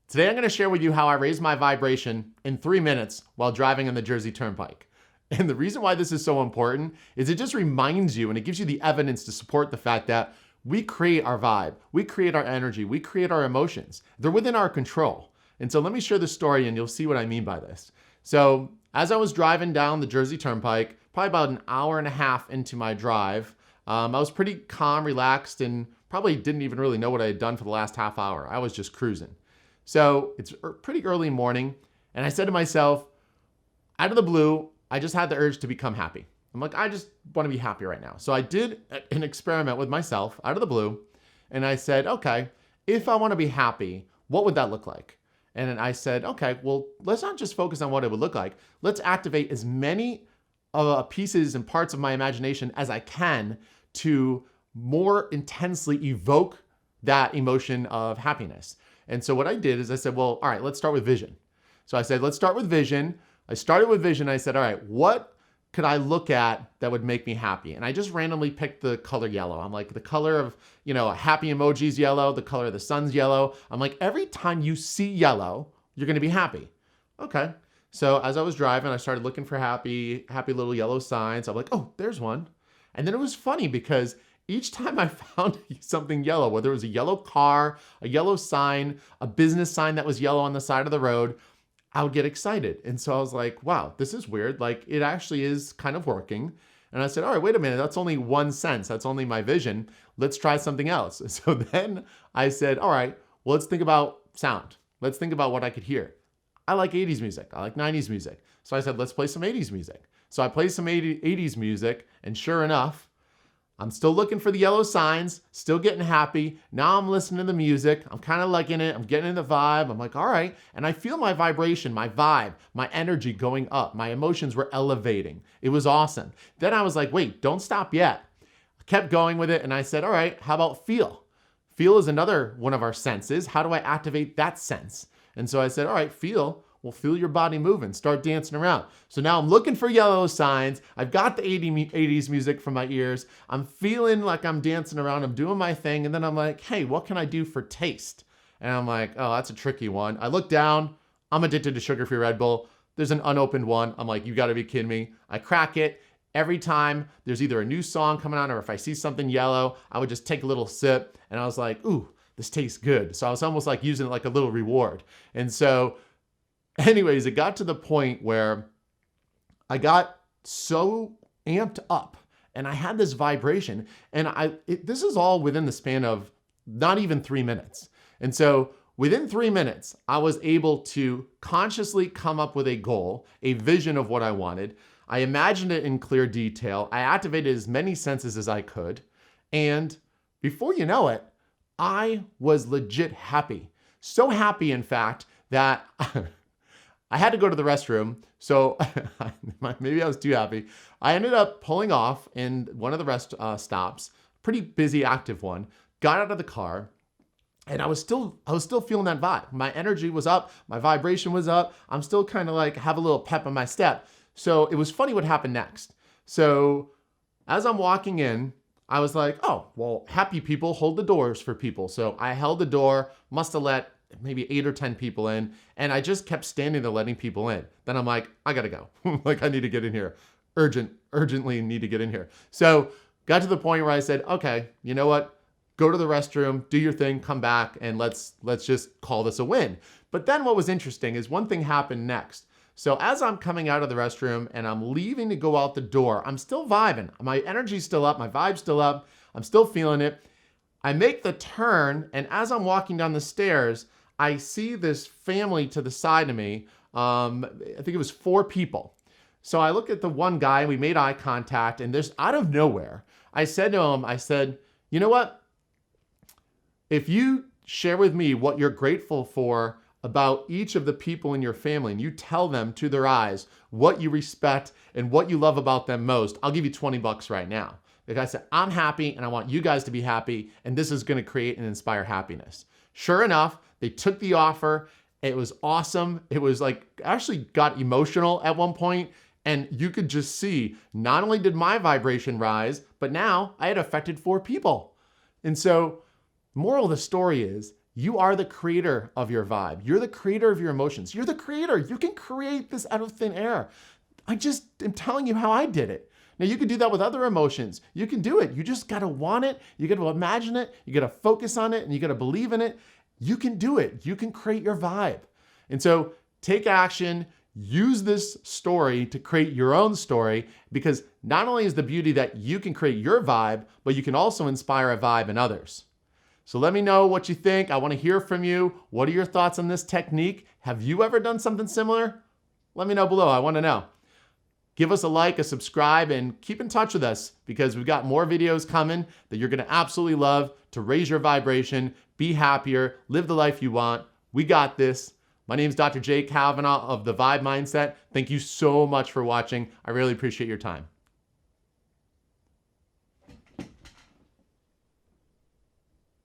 Today I'm going to share with you how I raised my vibration in 3 minutes while driving on the Jersey Turnpike. And the reason why this is so important is it just reminds you and it gives you the evidence to support the fact that we create our vibe, we create our energy, we create our emotions. They're within our control. And so let me share the story and you'll see what I mean by this. So as I was driving down the Jersey Turnpike, probably about an hour and a half into my drive, I was pretty calm, relaxed, and probably didn't even really know what I had done for the last half hour. I was just cruising. So it's pretty early morning, and I said to myself, out of the blue, I just had the urge to become happy. I'm like, I just want to be happy right now. So I did an experiment with myself out of the blue, and I said, okay, if I want to be happy, what would that look like? And then I said, okay, well, let's not just focus on what it would look like. Let's activate as many pieces and parts of my imagination as I can to more intensely evoke that emotion of happiness. And so what I did is I said, well, all right, let's start with vision. So I said, let's start with vision. I started with vision. I said, all right, what could I look at that would make me happy? And I just randomly picked the color yellow. I'm like, the color of, a happy emoji's yellow, the color of the sun's yellow. I'm like, every time you see yellow, you're going to be happy. Okay. So as I was driving, I started looking for happy little yellow signs. I'm like, oh, there's one. And then it was funny because each time I found something yellow, whether it was a yellow car, a yellow sign, a business sign that was yellow on the side of the road, I would get excited. And so I was like, wow, this is weird. Like it actually is kind of working. And I said, all right, wait a minute. That's only one sense. That's only my vision. Let's try something else. So then I said, all right, well, let's think about sound. Let's think about what I could hear. I like 80s music. I like 90s music. So I said, let's play some 80s music. So I played some 80s music. And sure enough, I'm still looking for the yellow signs, still getting happy. Now I'm listening to the music. I'm kind of liking it. I'm getting in the vibe. I'm like, all right. And I feel my vibration, my vibe, my energy going up. My emotions were elevating. It was awesome. Then I was like, wait, don't stop yet. I kept going with it. And I said, all right, how about feel? Feel is another one of our senses. How do I activate that sense? And so I said, all right, feel. Well, feel your body moving, start dancing around. So now I'm looking for yellow signs. I've got the 80s music from my ears. I'm feeling like I'm dancing around. I'm doing my thing. And then I'm like, hey, what can I do for taste? And I'm like, oh, that's a tricky one. I look down. I'm addicted to sugar-free Red Bull. There's an unopened one. I'm like, you got to be kidding me. I crack it. Every time there's either a new song coming on or if I see something yellow, I would just take a little sip. And I was like, ooh, this tastes good. So I was almost like using it like a little reward. And so anyways, it got to the point where I got so amped up and I had this vibration and this is all within the span of not even 3 minutes. And so within 3 minutes, I was able to consciously come up with a goal, a vision of what I wanted. I imagined it in clear detail. I activated as many senses as I could. And before you know it, I was legit happy. So happy, in fact, that I had to go to the restroom, so maybe I was too happy. I ended up pulling off in one of the rest stops, pretty busy, active one, got out of the car, and I was still feeling that vibe. My energy was up, my vibration was up. I'm still kind of like have a little pep in my step. So it was funny what happened next. So as I'm walking in, I was like, oh, well, happy people hold the doors for people. So I held the door, must have let maybe 8 or 10 people in. And I just kept standing there letting people in. Then I'm like, I gotta go. Like I need to get in here. Urgently need to get in here. So got to the point where I said, okay, you know what? Go to the restroom, do your thing, come back, and let's just call this a win. But then what was interesting is one thing happened next. So as I'm coming out of the restroom and I'm leaving to go out the door, I'm still vibing. My energy's still up, my vibe's still up. I'm still feeling it. I make the turn, and as I'm walking down the stairs, I see this family to the side of me. I think it was 4 people. So I look at the one guy, we made eye contact, and there's out of nowhere, I said to him, I said, you know what? If you share with me what you're grateful for about each of the people in your family, and you tell them to their eyes what you respect and what you love about them most, I'll give you $20 right now. The guy said, I'm happy and I want you guys to be happy, and this is going to create and inspire happiness. Sure enough, they took the offer. It was awesome. It was like, actually got emotional at one point, and you could just see not only did my vibration rise, but now I had affected 4 people. And so moral of the story is, You are the creator of your vibe. You're the creator of your emotions. You're the creator. You can create this out of thin air. I just am telling you how I did it. Now, you can do that with other emotions. You can do it. You just got to want it. You got to imagine it. You got to focus on it, and you got to believe in it. You can do it. You can create your vibe. And so take action. Use this story to create your own story, because not only is the beauty that you can create your vibe, but you can also inspire a vibe in others. So let me know what you think. I want to hear from you. What are your thoughts on this technique? Have you ever done something similar? Let me know below. I want to know. Give us a like, a subscribe, and keep in touch with us, because we've got more videos coming that you're going to absolutely love to raise your vibration, be happier, live the life you want. We got this. My name is Dr. Jay Kavanaugh of The Vibe Mindset. Thank you so much for watching. I really appreciate your time.